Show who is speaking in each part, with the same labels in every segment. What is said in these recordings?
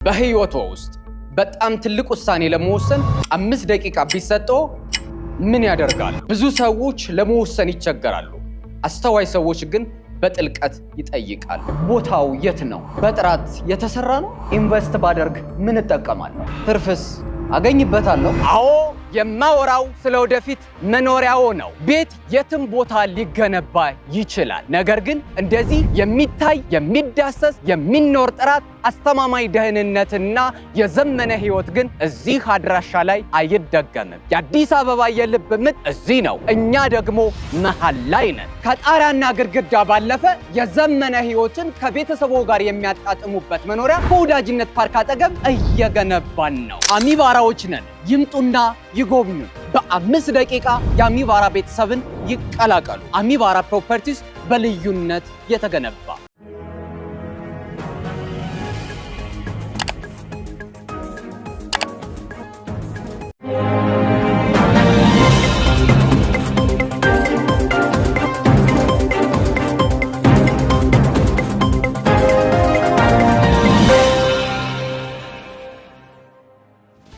Speaker 1: በህይወቶ ውስጥ በጣም ትልቅ ውሳኔ ለመወሰን 5 ደቂቃ ቢሰጠው ምን ያደርጋሉ? ብዙ ሰዎች ለመወሰን ይቸገራሉ። አስተዋይ ሰዎች ግን በጥልቀት ይጠይቃሉ። ቦታው የት ነው? በጥራት የተሰራ ነው? ኢንቨስት ባደርግ ምን እጠቀማለሁ? ትርፍስ አገኝበታለሁ? አዎ፣ የማወራው ስለወደፊት መኖሪያው ነው። ቤት የትም ቦታ ሊገነባ ይችላል። ነገር ግን እንደዚህ የሚታይ የሚዳሰስ የሚኖር ጥራት፣ አስተማማኝ ደህንነትና የዘመነ ህይወት ግን እዚህ አድራሻ ላይ አይደገምም። የአዲስ አበባ የልብ ምት እዚህ ነው። እኛ ደግሞ መሃል ላይ ነን። ከጣሪያና ግድግዳ ባለፈ የዘመነ ህይወትን ከቤተሰቦ ጋር የሚያጣጥሙበት መኖሪያ በወዳጅነት ፓርክ አጠገብ እየገነባን ነው። አሚባራዎች ነን። ይምጡና ይጎብኙ። በ5 ደቂቃ የአሚባራ ቤተሰብን ይቀላቀሉ። አሚባራ ፕሮፐርቲስ በልዩነት የተገነባ።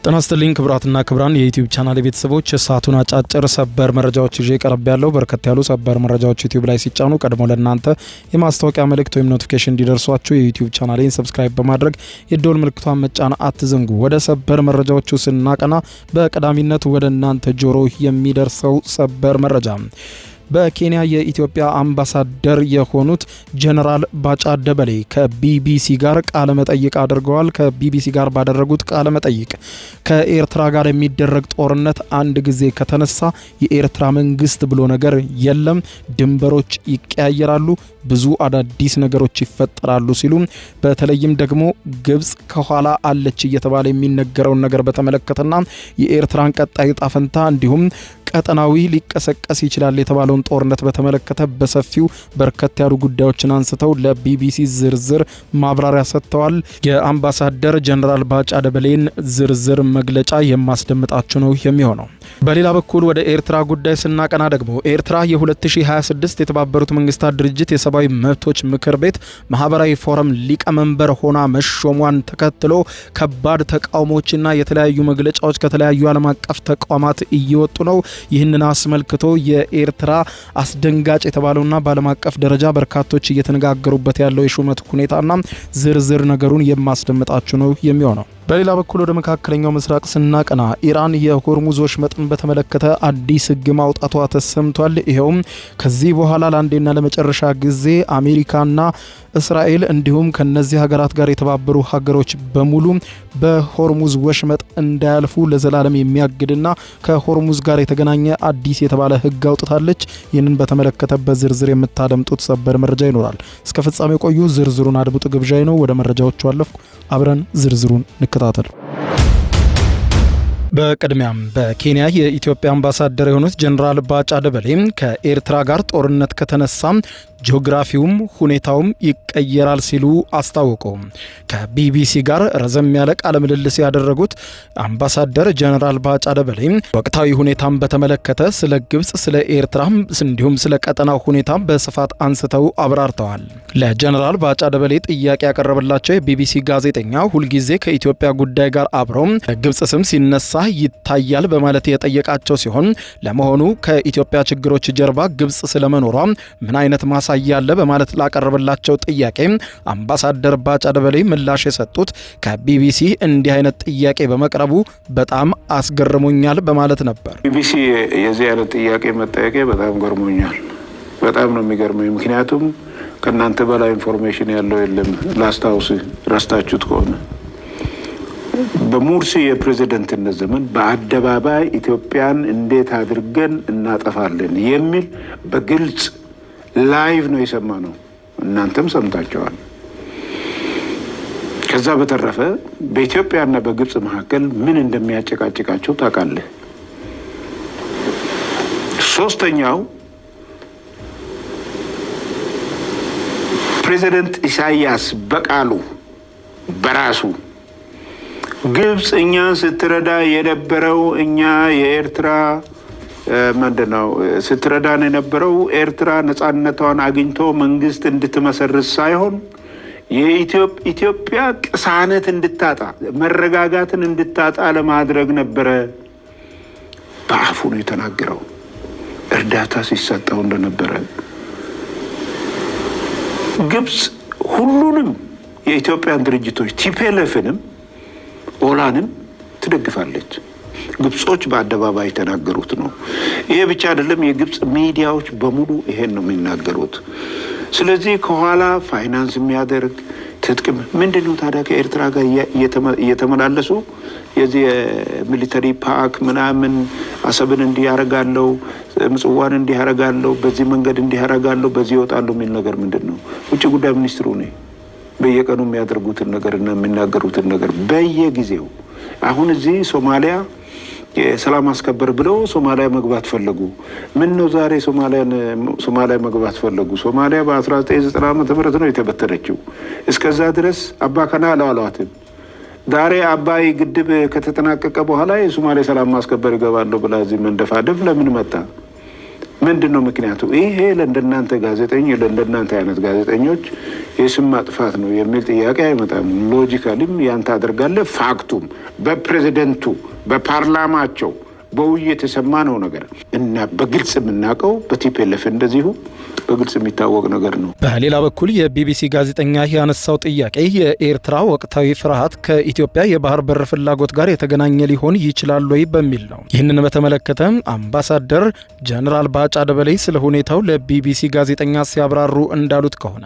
Speaker 2: ጤና ይስጥልኝ ክቡራትና ክቡራን የዩቲዩብ ቻናል ቤተሰቦች፣ ሰዓቱን አጫጭር ሰበር መረጃዎች ይዤ ቀርብ ያለው። በርከት ያሉ ሰበር መረጃዎች ዩቲዩብ ላይ ሲጫኑ ቀድሞ ለእናንተ የማስታወቂያ መልእክት ወይም ኖቲፊኬሽን እንዲደርሷችሁ የዩቲዩብ ቻናሌን ሰብስክራይብ በማድረግ የደወል ምልክቷን መጫን አትዘንጉ። ወደ ሰበር መረጃዎቹ ስናቀና በቀዳሚነት ወደ እናንተ ጆሮ የሚደርሰው ሰበር መረጃ በኬንያ የኢትዮጵያ አምባሳደር የሆኑት ጀነራል ባጫ ደበሌ ከቢቢሲ ጋር ቃለ መጠይቅ አድርገዋል። ከቢቢሲ ጋር ባደረጉት ቃለ መጠይቅ ከኤርትራ ጋር የሚደረግ ጦርነት አንድ ጊዜ ከተነሳ የኤርትራ መንግስት ብሎ ነገር የለም፣ ድንበሮች ይቀያየራሉ፣ ብዙ አዳዲስ ነገሮች ይፈጠራሉ ሲሉ በተለይም ደግሞ ግብጽ ከኋላ አለች እየተባለ የሚነገረውን ነገር በተመለከተና የኤርትራን ቀጣይ ዕጣ ፈንታ እንዲሁም ቀጠናዊ ሊቀሰቀስ ይችላል የተባለውን ጦርነት በተመለከተ በሰፊው በርከት ያሉ ጉዳዮችን አንስተው ለቢቢሲ ዝርዝር ማብራሪያ ሰጥተዋል። የአምባሳደር ጀነራል ባጫ ደበሌን ዝርዝር መግለጫ የማስደምጣችሁ ነው የሚሆነው። በሌላ በኩል ወደ ኤርትራ ጉዳይ ስናቀና ደግሞ ኤርትራ የ2026 የተባበሩት መንግስታት ድርጅት የሰብአዊ መብቶች ምክር ቤት ማህበራዊ ፎረም ሊቀመንበር ሆና መሾሟን ተከትሎ ከባድ ተቃውሞችና የተለያዩ መግለጫዎች ከተለያዩ ዓለም አቀፍ ተቋማት እየወጡ ነው። ይህንን አስመልክቶ የኤርትራ አስደንጋጭ የተባለውና በዓለም አቀፍ ደረጃ በርካቶች እየተነጋገሩበት ያለው የሹመት ሁኔታና ዝርዝር ነገሩን የማስደምጣችሁ ነው የሚሆነው። በሌላ በኩል ወደ መካከለኛው ምስራቅ ስናቀና ኢራን የሆርሙዝ ወሽመጥን በተመለከተ አዲስ ሕግ ማውጣቷ ተሰምቷል። ይሄውም ከዚህ በኋላ ለአንዴና ለመጨረሻ ጊዜ አሜሪካና እስራኤል እንዲሁም ከነዚህ ሀገራት ጋር የተባበሩ ሀገሮች በሙሉ በሆርሙዝ ወሽመጥ እንዳያልፉ ለዘላለም የሚያግድና ከሆርሙዝ ጋር የተገናኘ አዲስ የተባለ ሕግ አውጥታለች። ይህንን በተመለከተ በዝርዝር የምታደምጡት ሰበር መረጃ ይኖራል። እስከ ፍጻሜ ቆዩ። ዝርዝሩን አድምጡ ግብዣይ ነው። ወደ መረጃዎቹ አለፍኩ። አብረን ዝርዝሩን እንከታተል። በቅድሚያም በኬንያ የኢትዮጵያ አምባሳደር የሆኑት ጀነራል ባጫ ደበሌ ከኤርትራ ጋር ጦርነት ከተነሳ ጂኦግራፊውም ሁኔታውም ይቀየራል ሲሉ አስታወቁ። ከቢቢሲ ጋር ረዘም ያለ ቃለ ምልልስ ያደረጉት አምባሳደር ጀነራል ባጫ ደበሌ ወቅታዊ ሁኔታን በተመለከተ ስለ ግብጽ፣ ስለ ኤርትራ እንዲሁም ስለ ቀጠናው ሁኔታ በስፋት አንስተው አብራርተዋል። ለጀነራል ባጫ ደበሌ ጥያቄ ያቀረበላቸው የቢቢሲ ጋዜጠኛ ሁልጊዜ ከኢትዮጵያ ጉዳይ ጋር አብረው ግብጽ ስም ሲነሳ ይታያል በማለት የጠየቃቸው ሲሆን ለመሆኑ ከኢትዮጵያ ችግሮች ጀርባ ግብጽ ስለመኖሯ ምን አይነት ያለ በማለት ላቀረበላቸው ጥያቄ አምባሳደር ባጫ ደበሌ ምላሽ የሰጡት ከቢቢሲ እንዲህ አይነት ጥያቄ በመቅረቡ በጣም አስገርሞኛል በማለት ነበር።
Speaker 3: ቢቢሲ የዚህ አይነት ጥያቄ መጠየቄ በጣም ገርሞኛል። በጣም ነው የሚገርመኝ። ምክንያቱም ከናንተ በላይ ኢንፎርሜሽን ያለው የለም። ላስታውስ ረስታችሁት ከሆነ በሙርሲ የፕሬዝዳንትነት ዘመን በአደባባይ ኢትዮጵያን እንዴት አድርገን እናጠፋለን የሚል በግልጽ ላይቭ ነው የሰማነው። እናንተም ሰምታችኋል። ከዛ በተረፈ በኢትዮጵያና በግብጽ መካከል ምን እንደሚያጨቃጭቃቸው ታውቃለህ። ሶስተኛው ፕሬዝዳንት ኢሳያስ በቃሉ በራሱ ግብጽ እኛን ስትረዳ የነበረው እኛ የኤርትራ ምንድነው ስትረዳን የነበረው ኤርትራ ነጻነቷን አግኝቶ መንግስት እንድትመሰርት ሳይሆን የኢትዮጵያ ቅሳነት እንድታጣ መረጋጋትን እንድታጣ ለማድረግ ነበረ በአፉ ነው የተናገረው። እርዳታ ሲሰጠው እንደነበረ ግብጽ ሁሉንም የኢትዮጵያን ድርጅቶች ቲፒኤልኤፍንም ኦላንም ትደግፋለች። ግብጾች በአደባባይ የተናገሩት ነው። ይሄ ብቻ አይደለም፣ የግብጽ ሚዲያዎች በሙሉ ይሄን ነው የሚናገሩት። ስለዚህ ከኋላ ፋይናንስ የሚያደርግ ትጥቅም ምንድነው ታዲያ ከኤርትራ ጋር እየተመላለሱ የዚህ ሚሊተሪ ፓክ ምናምን አሰብን እንዲያረጋለው ምጽዋን እንዲያረጋለው በዚህ መንገድ እንዲያረጋለው በዚህ ይወጣለው የሚል ነገር ምንድነው? ውጭ ጉዳይ ሚኒስትሩ ነው በየቀኑ የሚያደርጉትን ነገርና የሚናገሩትን ነገር በየጊዜው። አሁን እዚህ ሶማሊያ የሰላም አስከበር ብለው ሶማሊያ መግባት ፈለጉ። ምን ነው ዛሬ ሶማሊያ መግባት ፈለጉ? ሶማሊያ በ1990 ዓመተ ምህረት ነው የተበተነችው። እስከዛ ድረስ አባከና አላዋላትም። ዛሬ አባይ ግድብ ከተጠናቀቀ በኋላ የሶማሊያ ሰላም ማስከበር ይገባለሁ ብላ እዚህ መንደፋደፍ ለምን መጣ? ምንድነው ምክንያቱ? ይሄ ለእንደናንተ ጋዜጠኞች ለእንደናንተ አይነት ጋዜጠኞች የስም ማጥፋት ነው የሚል ጥያቄ አይመጣም። ሎጂካሊም ያንተ አደርጋለህ። ፋክቱም በፕሬዝደንቱ በፓርላማቸው በውይይት የተሰማ ነው ነገር እና በግልጽ የምናውቀው በቲፒኤልኤፍ እንደዚሁ በግልጽ የሚታወቅ ነገር ነው።
Speaker 2: በሌላ በኩል የቢቢሲ ጋዜጠኛ ያነሳው ጥያቄ የኤርትራ ወቅታዊ ፍርሃት ከኢትዮጵያ የባህር በር ፍላጎት ጋር የተገናኘ ሊሆን ይችላል ወይ በሚል ነው። ይህንን በተመለከተ አምባሳደር ጀነራል ባጫ ደበሌ ስለ ሁኔታው ለቢቢሲ ጋዜጠኛ ሲያብራሩ እንዳሉት ከሆነ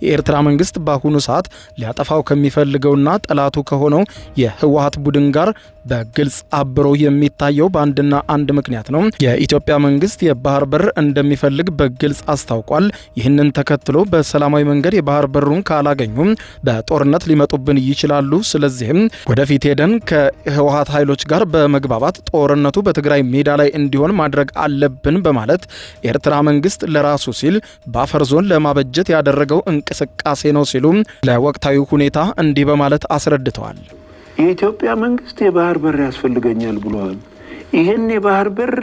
Speaker 2: የኤርትራ መንግስት በአሁኑ ሰዓት ሊያጠፋው ከሚፈልገውና ጠላቱ ከሆነው የህወሓት ቡድን ጋር በግልጽ አብሮ የሚታየው በአንድና አንድ ምክንያት ነው። የኢትዮጵያ መንግስት የባህር በር እንደሚፈልግ በግልጽ አስታውቋል። ይህንን ተከትሎ በሰላማዊ መንገድ የባህር በሩን ካላገኙም በጦርነት ሊመጡብን ይችላሉ። ስለዚህም ወደፊት ሄደን ከህወሓት ኃይሎች ጋር በመግባባት ጦርነቱ በትግራይ ሜዳ ላይ እንዲሆን ማድረግ አለብን በማለት ኤርትራ መንግስት ለራሱ ሲል በአፈር ዞን ለማበጀት ያደረገው እንቅስቃሴ ነው ሲሉ ለወቅታዊ ሁኔታ እንዲህ በማለት አስረድተዋል።
Speaker 3: የኢትዮጵያ መንግስት የባህር በር ያስፈልገኛል ብሏል። ይህን የባህር በር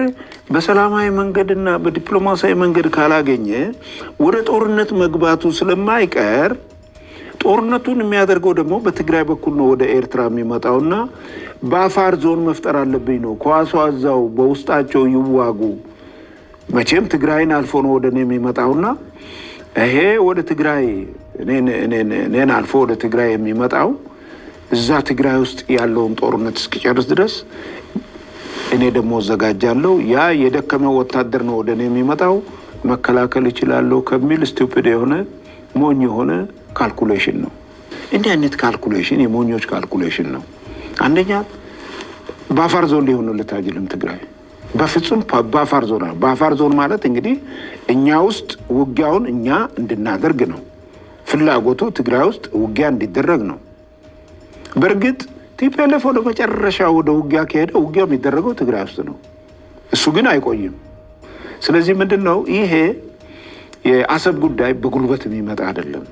Speaker 3: በሰላማዊ መንገድና በዲፕሎማሲያዊ መንገድ ካላገኘ ወደ ጦርነት መግባቱ ስለማይቀር ጦርነቱን የሚያደርገው ደግሞ በትግራይ በኩል ነው ወደ ኤርትራ የሚመጣውና በአፋር ዞን መፍጠር አለብኝ ነው። ኳሷ እዛው በውስጣቸው ይዋጉ። መቼም ትግራይን አልፎ ነው ወደ እኔ የሚመጣውና ይሄ ወደ ትግራይ እኔን አልፎ ወደ ትግራይ የሚመጣው እዛ ትግራይ ውስጥ ያለውን ጦርነት እስኪጨርስ ድረስ እኔ ደግሞ ዘጋጃለሁ። ያ የደከመው ወታደር ነው ወደ እኔ የሚመጣው፣ መከላከል ይችላለሁ ከሚል ስቱፒድ የሆነ ሞኝ የሆነ ካልኩሌሽን ነው። እንዲህ አይነት ካልኩሌሽን የሞኞች ካልኩሌሽን ነው። አንደኛ በአፋር ዞን ሊሆንለት አይችልም ትግራይ በፍጹም። በአፋር ዞን ማለት እንግዲህ እኛ ውስጥ ውጊያውን እኛ እንድናደርግ ነው ፍላጎቱ። ትግራይ ውስጥ ውጊያ እንዲደረግ ነው። በእርግጥ ቲፒኤልኤፍ ወደ መጨረሻ ወደ ውጊያ ከሄደ ውጊያ የሚደረገው ትግራይ ውስጥ ነው። እሱ ግን አይቆይም። ስለዚህ ምንድነው ይሄ የአሰብ ጉዳይ በጉልበት የሚመጣ አይደለም።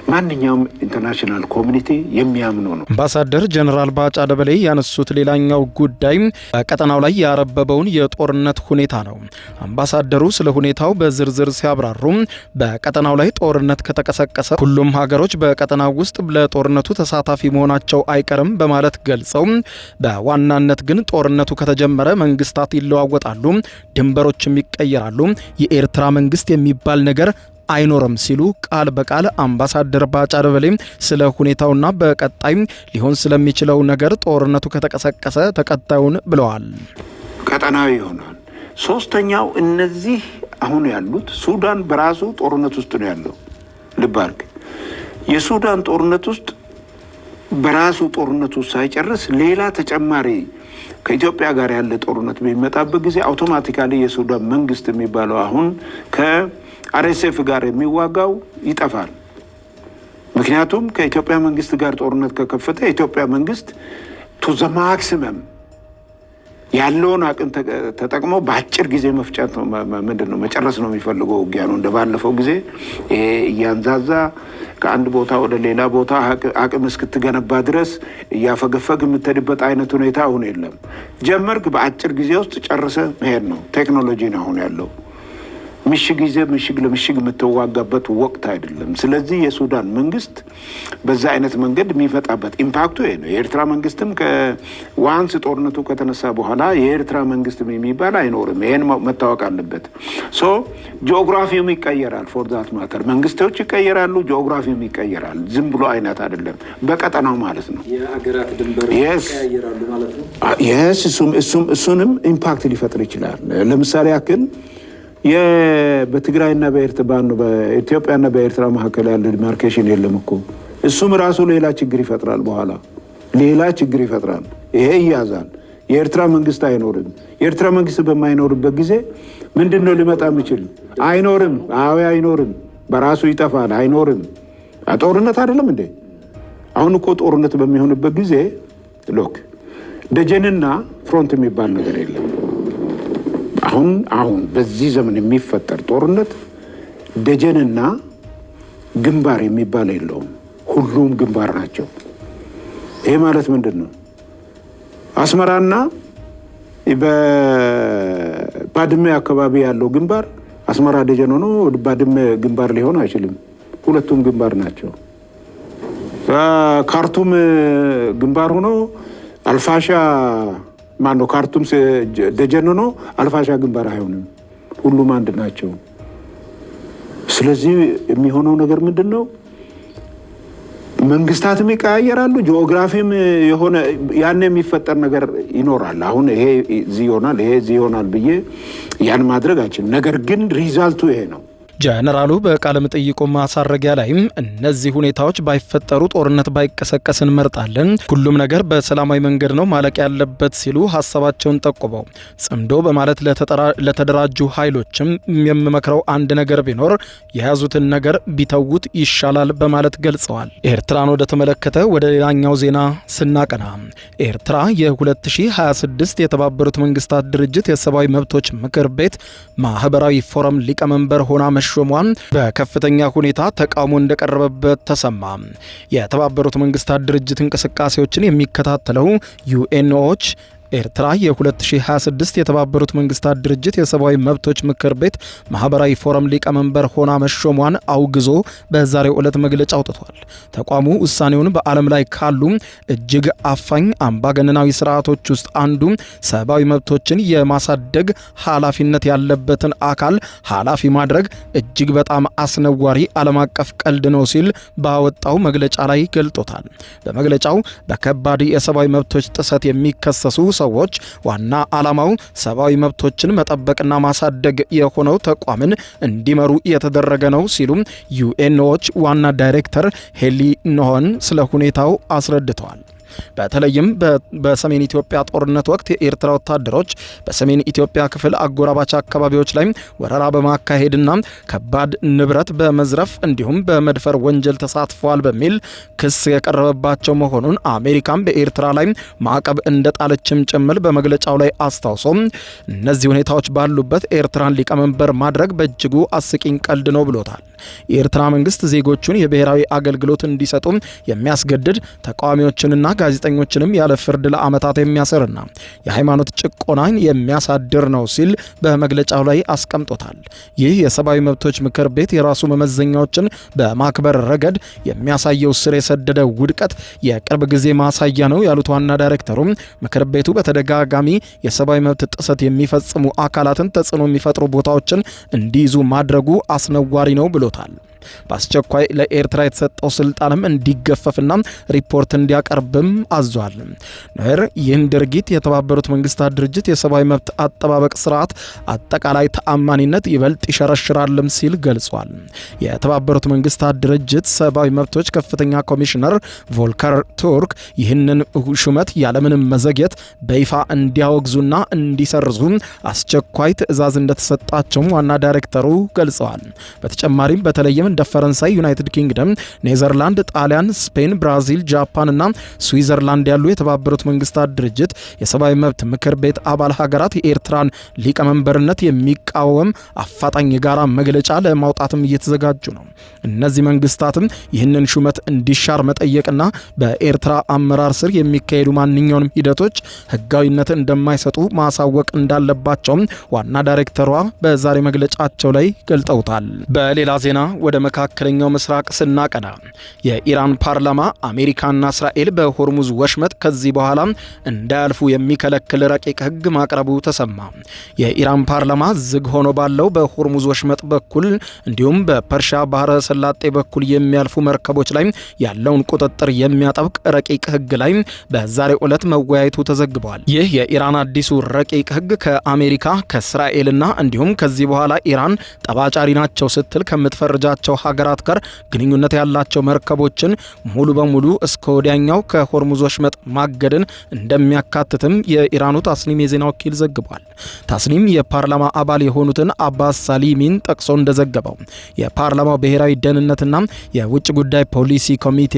Speaker 3: ማንኛውም ኢንተርናሽናል ኮሚኒቲ የሚያምነው ነው።
Speaker 2: አምባሳደር ጀነራል ባጫ ደበሌ ያነሱት ሌላኛው ጉዳይ በቀጠናው ላይ ያረበበውን የጦርነት ሁኔታ ነው። አምባሳደሩ ስለ ሁኔታው በዝርዝር ሲያብራሩ በቀጠናው ላይ ጦርነት ከተቀሰቀሰ ሁሉም ሀገሮች በቀጠናው ውስጥ ለጦርነቱ ተሳታፊ መሆናቸው አይቀርም በማለት ገልጸው በዋናነት ግን ጦርነቱ ከተጀመረ መንግስታት ይለዋወጣሉ፣ ድንበሮችም ይቀየራሉ፣ የኤርትራ መንግስት የሚባል ነገር አይኖርም ሲሉ ቃል በቃል አምባሳደር ባጫ ደበሌ ስለ ሁኔታውና በቀጣይ ሊሆን ስለሚችለው ነገር ጦርነቱ ከተቀሰቀሰ ተቀጣዩን ብለዋል።
Speaker 3: ቀጠናዊ ይሆናል። ሶስተኛው እነዚህ አሁን ያሉት ሱዳን በራሱ ጦርነት ውስጥ ነው ያለው። ልብ አድርግ። የሱዳን ጦርነት ውስጥ በራሱ ጦርነቱ ሳይጨርስ ሌላ ተጨማሪ ከኢትዮጵያ ጋር ያለ ጦርነት በሚመጣበት ጊዜ አውቶማቲካሊ የሱዳን መንግስት የሚባለው አሁን ከአርኤስኤፍ ጋር የሚዋጋው ይጠፋል። ምክንያቱም ከኢትዮጵያ መንግስት ጋር ጦርነት ከከፈተ የኢትዮጵያ መንግስት ቱ ዘ ማክሲመም ያለውን አቅም ተጠቅሞ በአጭር ጊዜ መፍጨት ነው ምንድነው መጨረስ ነው የሚፈልገው ውጊያ ነው። እንደባለፈው ጊዜ ይሄ እያንዛዛ ከአንድ ቦታ ወደ ሌላ ቦታ አቅም እስክትገነባ ድረስ እያፈገፈግ የምትሄድበት አይነት ሁኔታ አሁን የለም። ጀመርክ በአጭር ጊዜ ውስጥ ጨርሰ መሄድ ነው። ቴክኖሎጂ ነው አሁን ያለው። ምሽግ ይዘህ ምሽግ ለምሽግ የምትዋጋበት ወቅት አይደለም። ስለዚህ የሱዳን መንግስት በዛ አይነት መንገድ የሚፈጣበት ኢምፓክቱ ይሄ ነው። የኤርትራ መንግስትም ከዋንስ ጦርነቱ ከተነሳ በኋላ የኤርትራ መንግስት የሚባል አይኖርም። ይሄን መታወቅ አለበት። ሶ ጂኦግራፊውም ይቀየራል። ፎር ዛት ማተር መንግስቶች ይቀየራሉ፣ ጂኦግራፊውም ይቀየራል። ዝም ብሎ አይነት አይደለም፣ በቀጠናው ማለት ነው።
Speaker 2: የሀገራት ድንበር ይቀያየራሉ ማለት ነው።
Speaker 3: እሱንም ኢምፓክት ሊፈጥር ይችላል። ለምሳሌ ያክል በትግራይና በኢትዮጵያና በኤርትራ መካከል ያለ ዲማርኬሽን የለም እኮ። እሱም ራሱ ሌላ ችግር ይፈጥራል። በኋላ ሌላ ችግር ይፈጥራል። ይሄ ይያዛል። የኤርትራ መንግስት አይኖርም። የኤርትራ መንግስት በማይኖርበት ጊዜ ምንድነው ሊመጣ የሚችል? አይኖርም። አዎ አይኖርም። በራሱ ይጠፋል። አይኖርም። ጦርነት አይደለም እንዴ? አሁን እኮ ጦርነት በሚሆንበት ጊዜ ሎክ ደጀንና ፍሮንት የሚባል ነገር የለም። አሁን በዚህ ዘመን የሚፈጠር ጦርነት ደጀንና ግንባር የሚባል የለውም። ሁሉም ግንባር ናቸው። ይሄ ማለት ምንድን ነው? አስመራና በባድመ አካባቢ ያለው ግንባር አስመራ ደጀን ሆኖ ባድመ ግንባር ሊሆን አይችልም። ሁለቱም ግንባር ናቸው። ካርቱም ግንባር ሆኖ አልፋሻ ማነው ካርቱም ደጀን ሆኖ አልፋሻ ግንባር አይሆንም። ሁሉም አንድ ናቸው። ስለዚህ የሚሆነው ነገር ምንድን ነው? መንግስታትም ይቀያየራሉ። ጂኦግራፊም የሆነ ያን የሚፈጠር ነገር ይኖራል። አሁን ይሄ እዚህ ይሆናል፣ ይሄ እዚህ ይሆናል ብዬ ያን ማድረግ አይችልም። ነገር ግን ሪዛልቱ ይሄ ነው።
Speaker 2: ጀነራሉ በቃለ መጠይቁ ማሳረጊያ ላይም እነዚህ ሁኔታዎች ባይፈጠሩ ጦርነት ባይቀሰቀስ እንመርጣለን፣ ሁሉም ነገር በሰላማዊ መንገድ ነው ማለቅ ያለበት ሲሉ ሀሳባቸውን ጠቁመው ጽምዶ በማለት ለተደራጁ ኃይሎችም የሚመክረው አንድ ነገር ቢኖር የያዙትን ነገር ቢተውት ይሻላል በማለት ገልጸዋል። ኤርትራን ወደ ተመለከተ ወደ ሌላኛው ዜና ስናቀና ኤርትራ የ2026 የተባበሩት መንግስታት ድርጅት የሰብአዊ መብቶች ምክር ቤት ማህበራዊ ፎረም ሊቀመንበር ሆና ሾሟን በከፍተኛ ሁኔታ ተቃውሞ እንደቀረበበት ተሰማ። የተባበሩት መንግስታት ድርጅት እንቅስቃሴዎችን የሚከታተለው ዩኤንኦች ኤርትራ የ2026 የተባበሩት መንግስታት ድርጅት የሰብአዊ መብቶች ምክር ቤት ማህበራዊ ፎረም ሊቀመንበር ሆና መሾሟን አውግዞ በዛሬው ዕለት መግለጫ አውጥቷል። ተቋሙ ውሳኔውን በዓለም ላይ ካሉ እጅግ አፋኝ አምባገነናዊ ስርዓቶች ውስጥ አንዱ ሰብአዊ መብቶችን የማሳደግ ኃላፊነት ያለበትን አካል ኃላፊ ማድረግ እጅግ በጣም አስነዋሪ ዓለም አቀፍ ቀልድ ነው ሲል ባወጣው መግለጫ ላይ ገልጦታል። በመግለጫው በከባድ የሰብአዊ መብቶች ጥሰት የሚከሰሱ ሰዎች ዋና ዓላማው ሰብአዊ መብቶችን መጠበቅና ማሳደግ የሆነው ተቋምን እንዲመሩ የተደረገ ነው ሲሉ ዩኤንኦች ዋና ዳይሬክተር ሄሊ ኖሆን ስለ ሁኔታው አስረድተዋል። በተለይም በሰሜን ኢትዮጵያ ጦርነት ወቅት የኤርትራ ወታደሮች በሰሜን ኢትዮጵያ ክፍል አጎራባች አካባቢዎች ላይ ወረራ በማካሄድና ከባድ ንብረት በመዝረፍ እንዲሁም በመድፈር ወንጀል ተሳትፈዋል በሚል ክስ የቀረበባቸው መሆኑን አሜሪካም በኤርትራ ላይ ማዕቀብ እንደጣለችም ጭምር በመግለጫው ላይ አስታውሶ እነዚህ ሁኔታዎች ባሉበት ኤርትራን ሊቀመንበር ማድረግ በእጅጉ አስቂኝ ቀልድ ነው ብሎታል። የኤርትራ መንግስት ዜጎቹን የብሔራዊ አገልግሎት እንዲሰጡ የሚያስገድድ ተቃዋሚዎችንና ጋዜጠኞችንም ያለ ፍርድ ለዓመታት የሚያሰርና የሃይማኖት ጭቆናን የሚያሳድር ነው ሲል በመግለጫው ላይ አስቀምጦታል። ይህ የሰብአዊ መብቶች ምክር ቤት የራሱ መመዘኛዎችን በማክበር ረገድ የሚያሳየው ስር የሰደደ ውድቀት የቅርብ ጊዜ ማሳያ ነው ያሉት ዋና ዳይሬክተሩም ምክር ቤቱ በተደጋጋሚ የሰብአዊ መብት ጥሰት የሚፈጽሙ አካላትን ተጽዕኖ የሚፈጥሩ ቦታዎችን እንዲይዙ ማድረጉ አስነዋሪ ነው ብሎታል። በአስቸኳይ ለኤርትራ የተሰጠው ስልጣንም እንዲገፈፍና ሪፖርት እንዲያቀርብም አዟል። ኖር ይህን ድርጊት የተባበሩት መንግስታት ድርጅት የሰብአዊ መብት አጠባበቅ ስርዓት አጠቃላይ ተአማኒነት ይበልጥ ይሸረሽራልም ሲል ገልጿል። የተባበሩት መንግስታት ድርጅት ሰብአዊ መብቶች ከፍተኛ ኮሚሽነር ቮልከር ቱርክ ይህንን ሹመት ያለምንም መዘግየት በይፋ እንዲያወግዙና እንዲሰርዙ አስቸኳይ ትዕዛዝ እንደተሰጣቸውም ዋና ዳይሬክተሩ ገልጸዋል። በተጨማሪም በተለይም እንደ ፈረንሳይ፣ ዩናይትድ ኪንግደም፣ ኔዘርላንድ፣ ጣሊያን፣ ስፔን፣ ብራዚል፣ ጃፓን እና ስዊዘርላንድ ያሉ የተባበሩት መንግስታት ድርጅት የሰብአዊ መብት ምክር ቤት አባል ሀገራት የኤርትራን ሊቀመንበርነት የሚቃወም አፋጣኝ የጋራ መግለጫ ለማውጣትም እየተዘጋጁ ነው። እነዚህ መንግስታትም ይህንን ሹመት እንዲሻር መጠየቅና በኤርትራ አመራር ስር የሚካሄዱ ማንኛውንም ሂደቶች ህጋዊነት እንደማይሰጡ ማሳወቅ እንዳለባቸውም ዋና ዳይሬክተሯ በዛሬ መግለጫቸው ላይ ገልጠውታል። በሌላ ዜና ወደ መካከለኛው ምስራቅ ስናቀና የኢራን ፓርላማ አሜሪካና እስራኤል በሆርሙዝ ወሽመጥ ከዚህ በኋላ እንዳያልፉ የሚከለክል ረቂቅ ህግ ማቅረቡ ተሰማ። የኢራን ፓርላማ ዝግ ሆኖ ባለው በሆርሙዝ ወሽመጥ በኩል እንዲሁም በፐርሺያ ባህረ ሰላጤ በኩል የሚያልፉ መርከቦች ላይ ያለውን ቁጥጥር የሚያጠብቅ ረቂቅ ህግ ላይ በዛሬው ዕለት መወያየቱ ተዘግቧል። ይህ የኢራን አዲሱ ረቂቅ ህግ ከአሜሪካ ከእስራኤልና እንዲሁም ከዚህ በኋላ ኢራን ጠባጫሪ ናቸው ስትል ከምትፈርጃቸው ሀገራት ጋር ግንኙነት ያላቸው መርከቦችን ሙሉ በሙሉ እስከ ወዲያኛው ከሆርሙዝ ወሽመጥ ማገድን እንደሚያካትትም የኢራኑ ታስኒም የዜና ወኪል ዘግቧል። ታስኒም የፓርላማ አባል የሆኑትን አባስ ሳሊሚን ጠቅሶ እንደዘገበው የፓርላማው ብሔራዊ ደህንነትና የውጭ ጉዳይ ፖሊሲ ኮሚቴ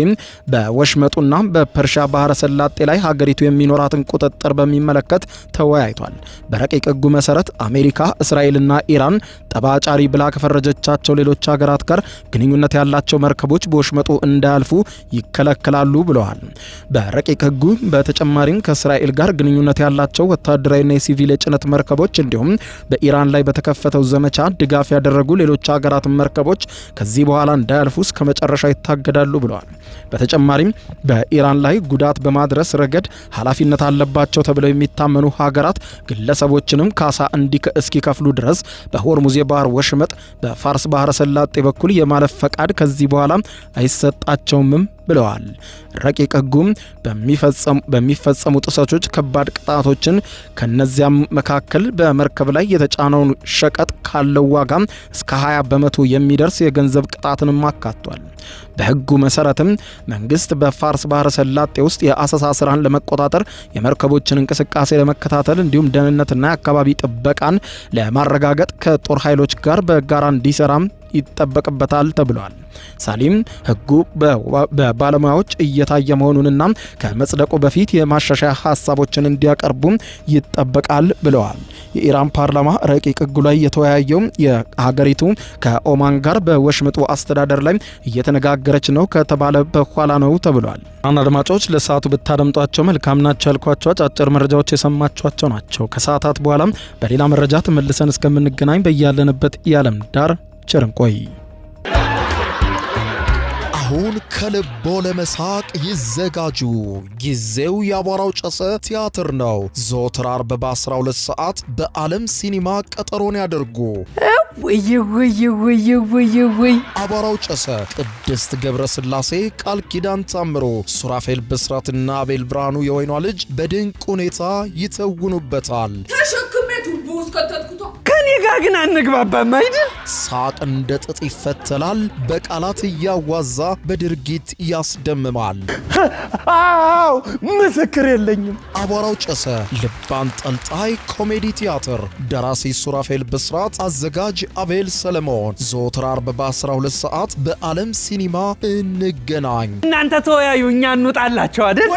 Speaker 2: በወሽመጡና በፐርሺያ ባህረ ሰላጤ ላይ ሀገሪቱ የሚኖራትን ቁጥጥር በሚመለከት ተወያይቷል። በረቂቅ ህጉ መሰረት አሜሪካ፣ እስራኤልና ኢራን ጠባጫሪ ብላ ከፈረጀቻቸው ሌሎች ሀገራት ጋር ግንኙነት ያላቸው መርከቦች በወሽመጡ እንዳያልፉ ይከለከላሉ ብለዋል። በረቂቅ ህጉ በተጨማሪም ከእስራኤል ጋር ግንኙነት ያላቸው ወታደራዊና የሲቪል የጭነት መርከቦች እንዲሁም በኢራን ላይ በተከፈተው ዘመቻ ድጋፍ ያደረጉ ሌሎች ሀገራት መርከቦች ከዚህ በኋላ እንዳያልፉ እስከ መጨረሻ ይታገዳሉ ብለዋል። በተጨማሪም በኢራን ላይ ጉዳት በማድረስ ረገድ ኃላፊነት አለባቸው ተብለው የሚታመኑ ሀገራት ግለሰቦችንም ካሳ እስኪከፍሉ ድረስ በሆርሙዝ የባህር ወሽመጥ በፋርስ ባህረ ሰላጤ በኩል የማለፍ ፈቃድ ከዚህ በኋላ አይሰጣቸውምም ብለዋል። ረቂቅ ህጉም በሚፈጸሙ ጥሰቶች ከባድ ቅጣቶችን ከነዚያም መካከል በመርከብ ላይ የተጫነውን ሸቀጥ ካለው ዋጋ እስከ 20 በመቶ የሚደርስ የገንዘብ ቅጣትንም አካቷል። በህጉ መሰረትም መንግስት በፋርስ ባህረ ሰላጤ ውስጥ የአሰሳ ስራን ለመቆጣጠር የመርከቦችን እንቅስቃሴ ለመከታተል እንዲሁም ደህንነትና የአካባቢ ጥበቃን ለማረጋገጥ ከጦር ኃይሎች ጋር በጋራ እንዲሰራም ይጠበቅበታል ተብሏል። ሳሊም ህጉ በባለሙያዎች እየታየ መሆኑንና ከመጽደቁ በፊት የማሻሻያ ሀሳቦችን እንዲያቀርቡ ይጠበቃል ብለዋል። የኢራን ፓርላማ ረቂቅ ህጉ ላይ የተወያየው የሀገሪቱ ከኦማን ጋር በወሽመጡ አስተዳደር ላይ እየተነጋገረች ነው ከተባለ በኋላ ነው ተብሏል። አድማጮች ለሰዓቱ ብታደምጧቸው መልካም ናቸው ያልኳቸው አጫጭር መረጃዎች የሰማችኋቸው ናቸው። ከሰዓታት በኋላ በሌላ መረጃ ተመልሰን እስከምንገናኝ በያለንበት የዓለም ዳር ቸር እንቆይ።
Speaker 4: አሁን ከልቦ ለመሳቅ ይዘጋጁ። ጊዜው የአቧራው ጨሰ ቲያትር ነው። ዘወትር አርብ በ12 ሰዓት በዓለም ሲኒማ ቀጠሮን ያደርጉ። ወይ አቧራው ጨሰ፣ ቅድስት ገብረ ስላሴ፣ ቃል ኪዳን ታምሮ፣ ሱራፌል ብስራትና አቤል ብርሃኑ የወይኗ ልጅ በድንቅ ሁኔታ ይተውኑበታል።
Speaker 5: ከኔ ጋር ግን አንግባባም አይደል?
Speaker 4: ሳቅ እንደ ጥጥ ይፈተላል፣ በቃላት እያዋዛ በድርጊት ያስደምማል።
Speaker 5: አዎ ምስክር የለኝም።
Speaker 4: አቧራው ጨሰ ልብ አንጠልጣይ ኮሜዲ ቲያትር፣ ደራሲ ሱራፌል ብስራት፣ አዘጋጅ አቤል ሰለሞን። ዘወትር አርብ በ12 ሰዓት በዓለም ሲኒማ እንገናኝ።
Speaker 5: እናንተ ተወያዩ፣ እኛ እንውጣላቸው አይደል?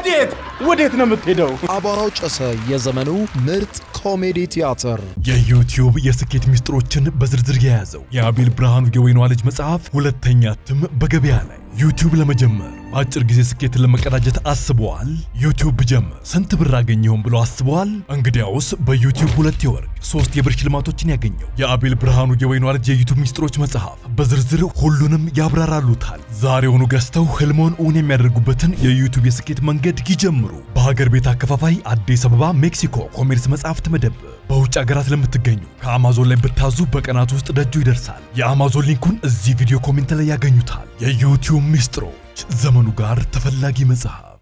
Speaker 5: ወዴት ነው የምትሄደው?
Speaker 4: አቧራው ጨሰ የዘመኑ ምርጥ ኮሜዲ ቲያትር።
Speaker 6: የዩቲዩብ የስኬት ሚስጥሮችን በዝርዝር የያዘው የአቤል ብርሃኑ የወይኗ ልጅ መጽሐፍ ሁለተኛ እትም በገበያ ላይ። ዩቲዩብ ለመጀመር በአጭር ጊዜ ስኬትን ለመቀዳጀት አስበዋል? ዩቲዩብ ብጀምር ስንት ብር አገኘሁም ብሎ አስበዋል? እንግዲያውስ በዩቲዩብ 2 የወርቅ 3 የብር ሽልማቶችን ያገኘው የአቤል ብርሃኑ የወይኗ ልጅ የዩቲዩብ ሚስጥሮች መጽሐፍ በዝርዝር ሁሉንም ያብራራሉታል። ዛሬውኑ ገዝተው ህልሞን እውን የሚያደርጉበትን የዩቲዩብ የስኬት መንገድ ይጀምሩ። በሀገር ቤት አከፋፋይ አዲስ አበባ ሜክሲኮ ኮሜርስ መጽሐፍት መደብር። በውጭ ሀገራት ለምትገኙ ከአማዞን ላይ ብታዙ በቀናት ውስጥ ደጁ ይደርሳል። የአማዞን ሊንኩን እዚህ ቪዲዮ ኮሜንት ላይ ያገኙታል። የዩቲዩብ ሚስጥሮች፣ ዘመኑ ጋር ተፈላጊ መጽሐፍ።